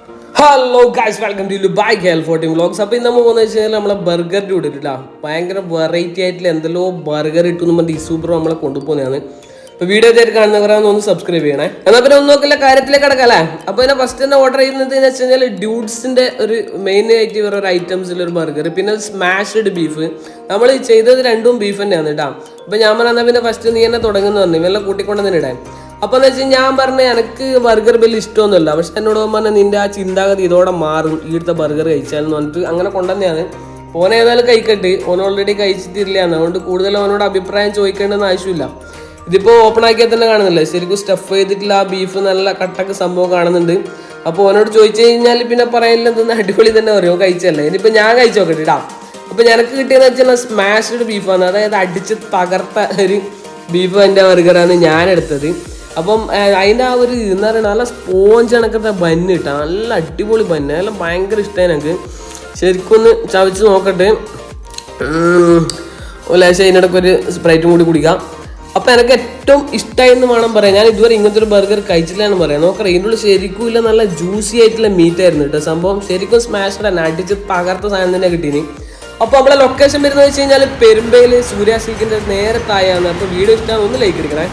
Hello guys, welcome to bike health 14 vlogs. അപ്പോൾ ഇന്ന് നമ്മൾ പോകുന്നത് വെച്ച് കഴിഞ്ഞാൽ നമ്മളെ ബർഗറിൻ്റെ കൂടെ ഇട്ടിട്ടാ ഭയങ്കര വെറൈറ്റി ആയിട്ടുള്ള എന്തെല്ലോ ബർഗർ ഇട്ടെന്ന് പറഞ്ഞിട്ട് ഈ സൂപ്പർ നമ്മളെ കൊണ്ടുപോകുന്നതാണ്. അപ്പോൾ വീഡിയോ ഇതായിട്ട് കാണുന്നവരാണെന്ന് ഒന്ന് സബ്സ്ക്രൈബ് ചെയ്യണേ. എന്നാൽ പിന്നെ ഒന്നും നോക്കില്ല, കാര്യത്തിലേക്ക് കിടക്കല്ലേ. അപ്പോൾ ഇതിനെ ഫസ്റ്റ് തന്നെ ഓർഡർ ചെയ്യുന്നത് എന്ന് വെച്ച് കഴിഞ്ഞാൽ ഡ്യൂഡ്സിൻ്റെ ഒരു മെയിൻ ആയിട്ട് വേറെ ഒരു ഐറ്റംസിലൊരു ബർഗർ, പിന്നെ സ്മാഷ്ഡ് ബീഫ്. നമ്മൾ ചെയ്തത് രണ്ടും ബീഫ് തന്നെയാണ് കേട്ടോ. അപ്പോൾ ഞാൻ പറഞ്ഞാൽ പിന്നെ ഫസ്റ്റ് നീ തന്നെ തുടങ്ങുന്നു പറഞ്ഞു, ഇവെല്ലാം കൂട്ടിക്കൊണ്ട് തന്നെ ഇടാൻ. അപ്പോൾ എന്ന് വെച്ചാൽ ഞാൻ പറഞ്ഞ എനിക്ക് ബർഗർ വലിയ ഇഷ്ടമൊന്നുമില്ല, പക്ഷെ എന്നോട് പറഞ്ഞാൽ നിന്റെ ആ ചിന്താഗതി ഇതോടെ മാറും ഇവിടുത്തെ ബർഗർ കഴിച്ചാലെന്ന് പറഞ്ഞിട്ട് അങ്ങനെ കൊണ്ടുതന്നെയാണ്. ഓൻ ഏതായാലും കഴിക്കട്ട്, ഓൻ ഓൾറെഡി കഴിച്ചിട്ടില്ല, അതുകൊണ്ട് കൂടുതൽ ഓനോട് അഭിപ്രായം ചോദിക്കേണ്ടെന്ന് ആവശ്യമില്ല. ഇതിപ്പോൾ ഓപ്പൺ ആക്കിയാൽ തന്നെ കാണുന്നില്ല, ശരിക്കും സ്റ്റഫ് ചെയ്തിട്ടുള്ള ആ ബീഫ് നല്ല കട്ടക്ക് സംഭവം കാണുന്നുണ്ട്. അപ്പോൾ ഓനോട് ചോദിച്ചു കഴിഞ്ഞാൽ പിന്നെ പറയാനില്ല, എന്തെന്ന് അടിപൊളി തന്നെ പറയുമോ കഴിച്ചല്ലേ. ഇനിയിപ്പോൾ ഞാൻ കഴിച്ചു നോക്കട്ടെ ഇടാം. അപ്പോൾ എനിക്ക് കിട്ടിയെന്ന് വെച്ചാൽ സ്മാഷ്ഡ് ബീഫാണ്, അതായത് അടിച്ച് തകർത്ത ഒരു ബീഫ് എൻ്റെ ബർഗറാണ് ഞാൻ എടുത്തത്. അപ്പം അതിൻ്റെ ആ ഒരു എന്താ പറയുക, നല്ല സ്പോഞ്ച് കണക്കത്തെ ബന്ന് കിട്ടാം, നല്ല അടിപൊളി ബന്ന്, അതെല്ലാം ഭയങ്കര ഇഷ്ടമായി എനിക്ക്. ശരിക്കും ഒന്ന് ചവച്ച് നോക്കട്ടെ. ലേശം അതിനിടയ്ക്ക് ഒരു സ്പ്രൈറ്റും കൂടി കുടിക്കാം. അപ്പം എനിക്ക് ഏറ്റവും ഇഷ്ടമായെന്ന് വേണം പറയാം. ഞാൻ ഇതുവരെ ഇങ്ങനത്തെ ഒരു ബർഗർ കഴിച്ചില്ല എന്ന് പറയാം. നോക്കറ ഇതിൻ്റെ ഉള്ളിൽ ശരിക്കും ഇല്ല, നല്ല ജ്യൂസി ആയിട്ടുള്ള മീറ്റ് ആയിരുന്നു കേട്ടോ സംഭവം. ശരിക്കും സ്മാഷ്ഡ് തന്നെ, അടിച്ച് തകർത്ത സാധനം തന്നെ കിട്ടീനി. അപ്പോൾ നമ്മളെ ലൊക്കേഷൻ വരുന്നത് വെച്ച് കഴിഞ്ഞാൽ പെരുമ്പയിൽ സൂര്യ സിൽക്കിൻ്റെ നേരെ താഴെയാണ്. അപ്പോൾ വീഡിയോ ഇഷ്ടമാണ് ഒന്ന് ലൈക്ക് അടിക്കണേ.